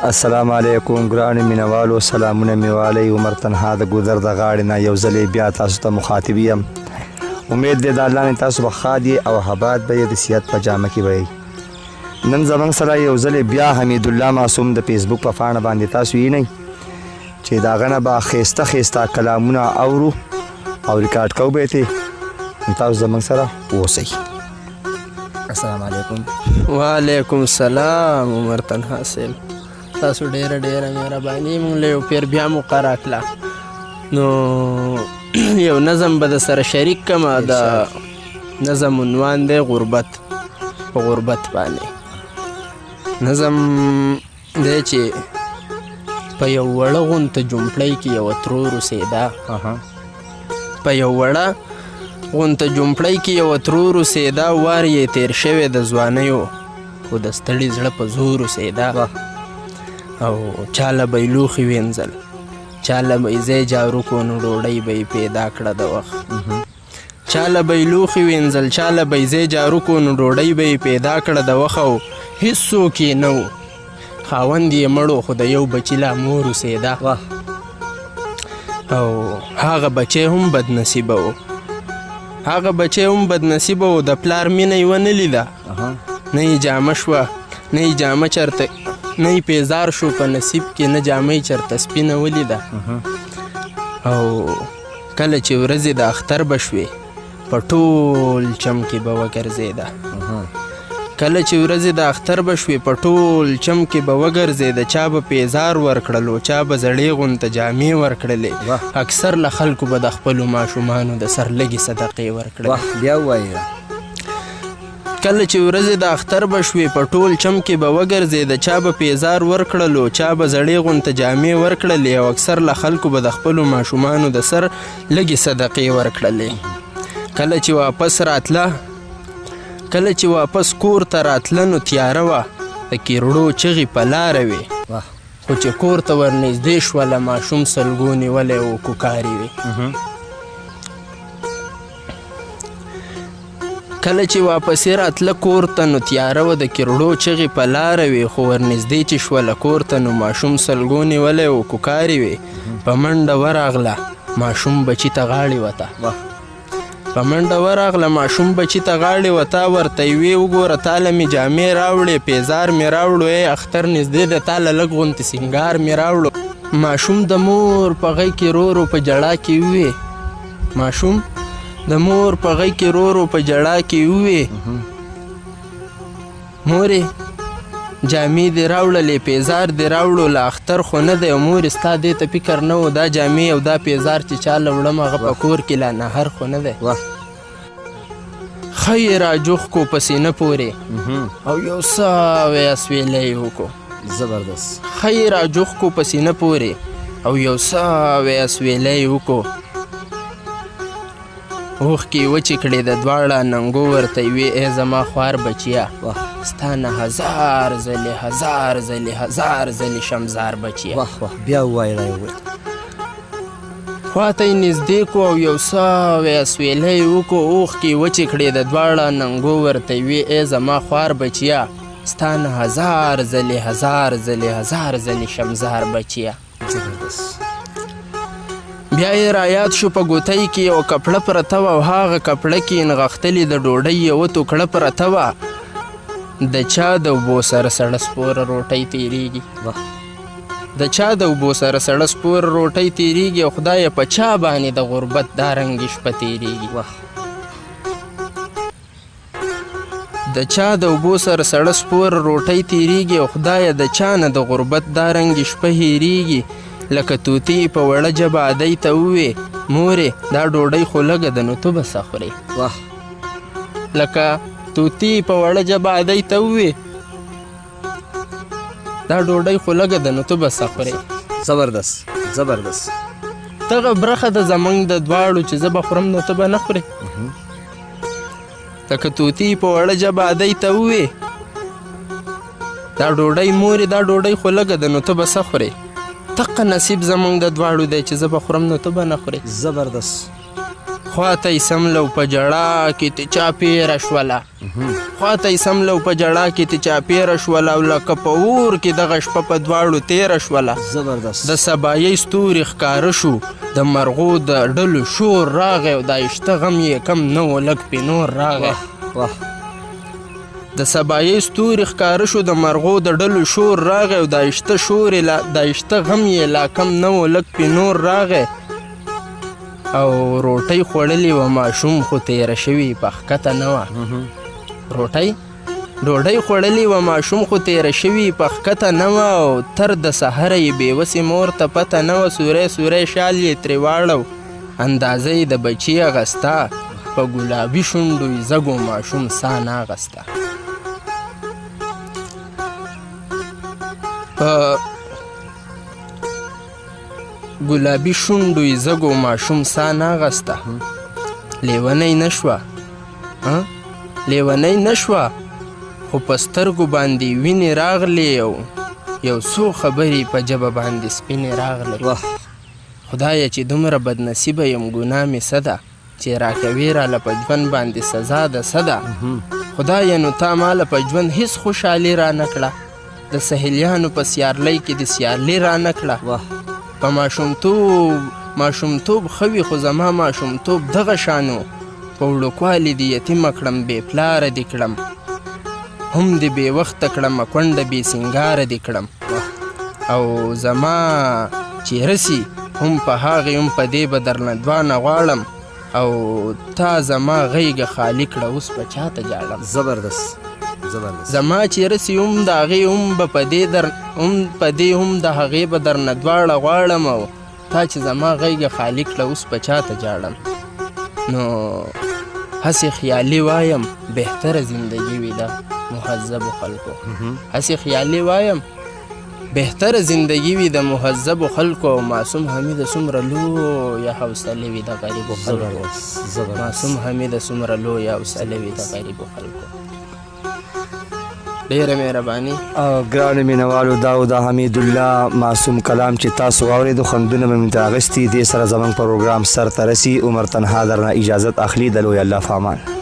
السلام علیکم ګرانو مینوالو، سلامونه مې والی. عمر تنها د ګودر د غاړې نه یو ځلې بیا تاسو ته مخاطب یم. امید دی د الله نه تاسو به ښاد یې او آباد به یې د صحت په جامه کې به یې. نن زموږ سره یو ځلې بیا حمیدالله معصوم د فیسبوک په پاڼه باندې تاسو وینئ چې د هغه نه به ښایسته ښایسته کلامونه اورو او ریکارډ کوو به یې ترې. تاسو زموږ سره اوسئ. السلام علیکم. وعلیکم السلام عمر تنها صاحب، تاسو ډیره ډیره مهرباني. مونږ له یو پیر بیا مقرره کړه، نو یو نظم به د سره شریک کړم. د نظم عنوان دی غربت. په غربت باندې نظم دی چې په یو وړه غونته جمپړۍ کې یوه ترور اوسېده. په یو وړه غونته جمپړۍ کې یوه ترور اوسېده، وار یې تېر شوی د ځوانیو، خو د ستړي زړه په زور اوسېده. او چاله به یې لوښي وینځل، چاله به یې ځای جارو کو، نو ډوډۍ به یې پیدا کړه د وخت. چاله به یې لوښي وینځل، چاله به یې ځای جارو کو، نو ډوډۍ به یې پیدا کړه د وخت. او هېڅوک یې نه و، خاوند یې مړ و، خو د یو بچي لا مور اوسېده. او هغه بچی هم بدنصیبه و، هغه بچی هم بدنصیبه و. د پلار مینه یې ونه لیده، نه یې جامه شوه، نه یې جامه چرته، نه یې پیزار شو په نصیب کې، نه جامه یې چرته سپینه ولیده. او کله چې ورځې د اختر به شوې، په ټول چم کې به وګرځېده. کله چې ورځې د اختر به شوې، په ټول چم کې به وګرځېده. چا به پیزار ورکړلو، چا به زړې غونته جامې ورکړلې. اکثر له خلکو به د خپلو ماشومانو د سر لږې صدقې ورکړلې. بیا ووایه. کله چې ورځې د اختر به شوې، په ټول چم کې به وګرځېده. چا به پیزار ورکړلو، چا به زړې غونته جامې ورکړلې. او اکثر له خلکو به د خپلو ماشومانو د سر لږې صدقې ورکړلې. کله چې واپس راتله، کله چې واپس کور ته راتله، نو تیاره وه، د کیرړو چغې په لاره وې. خو چې کور ته ورنږدې شوله، ماشوم سلګو نیولی و، کوکارې وې. کله چې واپسې راتله کور ته، نو تیاره وه، د کیرړو چغې په لاره وې. خو ورنږدې چې شوله کور ته، نو ماشوم سلګو نیولی و، کوکارې وې. په منډه ورغله، ماشوم بچي ته غاړې وته. په منډه ورغله، ماشوم بچي ته غاړې وته. ورته یې وې وګوره، تاله مې جامې راوړې، پیزار مې راوړو، اختر نږدې دی، تاله لږ غونتې سینګار مې راوړو. ماشوم د مور په غږ کې رورو په ژړا کې ووې، ماشوم د مور په غږ کې رورو په ژړا کې ووې، مورې جامې دې راوړلې، پیزار دې راوړو، له اختر خو نه دی. مورې ستا دې ته فکر نه و، دا جامې او دا پیزار چې چاله وړم، هغه په کور کې لا نهر خو نه دی. ښه یې راجوخ کو په سینه پورې، او یو څه اسویلی یې وکړو. زبردست. ښه یې راجوخ کو په سینه پورې، او یو څه اسویلی یې وکړو. اوښکې یې وچې کړې د دواړه ننګو، ورته یې وې ای زما خوار بچیه، ستا نه هزار ځلې هزار ځلې هزار ځلې شمزار بچیه. بیا ووایه دا یو. خواته یې نږدې کو، او یو څه اسویلی یې وکړو. اوښکې یې وچې کړې د دواړه ننګو، ورته یې وې ای زما خوار بچیه، ستا نه هزار ځلې هزار ځلې هزار ځلې شمزار بچیه. بیا یې رایاد شو په ګوتۍ کې یوه کپړه پرته وه، او هغه کپړه کې نغښتلې د ډوډۍ یوه توکړه پرته وه. د چا د اوبو سره سړه سپوره روټۍ تېرېږي، د چا د اوبو سره سړه سپوره روټۍ تېرېږي، او خدایه په چا باندې د غربت دا رنګې شپه تېرېږي. د چا د اوبو سره سړه سپوره روټۍ تېرېږي، او خدایه د چا نه د غربت دا رنګې شپه هېرېږي. لکه طوطي په وړه ژبه ادۍ ته ووې، مورې دا ډوډۍ خو لږه ده، نو ته به څه خورې؟ لکه طوطي په وړه ژبه ادۍ ته ووې، دا ډوډۍ خو لږه ده، نو ته به څه خورې؟ زبردست زبردست. دغه برخه د زموږ د دواړو چې زه به خورم، نو ته به نه خورې. لکه طوطي په وړه ژبه ادۍ ته ووې، دا ډوډۍ مورې دا ډوډۍ خو لږه ده، نو ته به څه خورې؟ دقه نصیب زموږ د دواړو دی چې زه به خورم، نو ته به نه خورې. زبردست. خواته یې سملو په جړا کې ته چاپېره شوله خواته یې سملو په جړا کې ته چاپېره شوله او لکه په اور کې دغه شپه په دواړو تېره شوله زبردست د سبایۍ ستوري ښکاره شو د مرغو د ډلو شور راغی او دا یشته غم یې کم نه و لږ پې نور راغی واه د سبایۍ ستوري ښکاره شو د مرغو د ډلو شور راغی او دا یشته غم یې لا کم نه و لږ پې نور راغی او روټۍ خوړلې وه ماشوم خو تېره شوي په ښکته نه وه ډوډۍ خوړلې وه ماشوم خو تېره شوي په ښکته نه وه او تر د سهره یې بېوسې مور ته پته نه وه سوری شال یې ترې واړو اندازه یې د بچي اغسته په ګلابي شونډو یې زږو ماشوم ساه نه اغسته په ګلابي شونډو یې زږو ماشوم ساه نه اغسته لیونۍ نه شوه خو په سترګو باندې وینې راغلې او یو څو خبرې په ژبه باندې سپینې راغلې خدایه چې دومره بدنصیبه یم ګناه مې څه ده چې راکوې راله په ژوند باندې سزا ده څه ده خدایه نو تا ماله په ژوند هېڅ خوشحالي را نه کړه د سهیلیانو په سیارلۍ کې د سیارلي را نه کړه په ماشومتوب ښه وي خو زما ماشومتوب دغه شانو په وړوکوالي د یتیمه کړم بې پلاره دې کړم هم دې بې وخته کړمه کونډه بې سینګاره دې کړم او زما چې رسي هم په هغې هم په دې به درنه دوانه غواړم او تا زما غیږه خالي کړه اوس په چاته جاړم زبردست زما چې رسي هم د هغې هم به په دې هم د هغې به درنه دواړه غواړم او تا چې زما غیږه خالي کړه اوس په چاته جاړم نو هسې خیالي وایم بهتره زندگی وي د مهذبو خلکو هسې خیالي وایم بهتره زندگی وي د مهذبو خلکو او معصوم حمیده څومره لویه حوصلې وي د غریبو خلکو معصوم حمیده څومره لویه حوصلې وي د غریبو خلکو ډېره مهرباني ګرانو مینوالو دا و د حمیدالله معصوم کلام چې تاسو واورېدو خوندونه مې ترې اخیستي دې سره زموږ پروګرام سر ته رسي عمر تنها درنه اجازت اخلي د لوی الله په امان